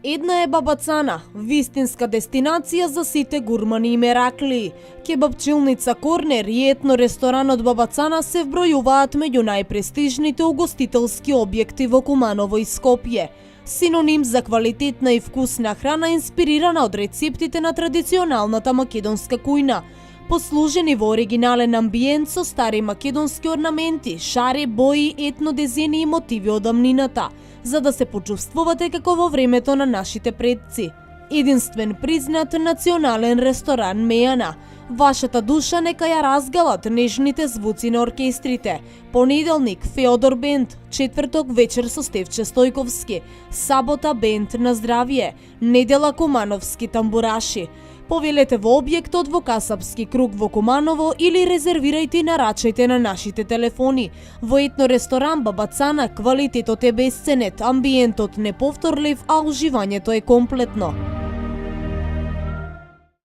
Една е Бабацана, вистинска дестинација за сите гурмани и меракли. Кебапчилница Корнер и етно ресторанот Бабацана се вбројуваат меѓу најпрестижните угостителски објекти во Куманово и Скопје. Синоним за квалитетна и вкусна храна инспирирана од рецептите на традиционалната македонска кујна. Послужени во оригинален амбиент со стари македонски орнаменти, шари, бои, етно дезени и мотиви од дамнината, за да се почувствувате како во времето на нашите предци. Единствен признат национален ресторан Мејана. Вашата душа нека ја разгалат нежните звуци на оркестрите. Понеделник Феодор Бенд, четврток вечер со Стевче Стојковски, сабота Бенд на здравје, недела Кумановски тамбураши. Повелете во објектот во Касапски круг во Куманово или резервирајте и нарачајте на нашите телефони. Во етно ресторан Бабацана квалитетот е бесценет, амбиентот неповторлив, а уживањето е комплетно.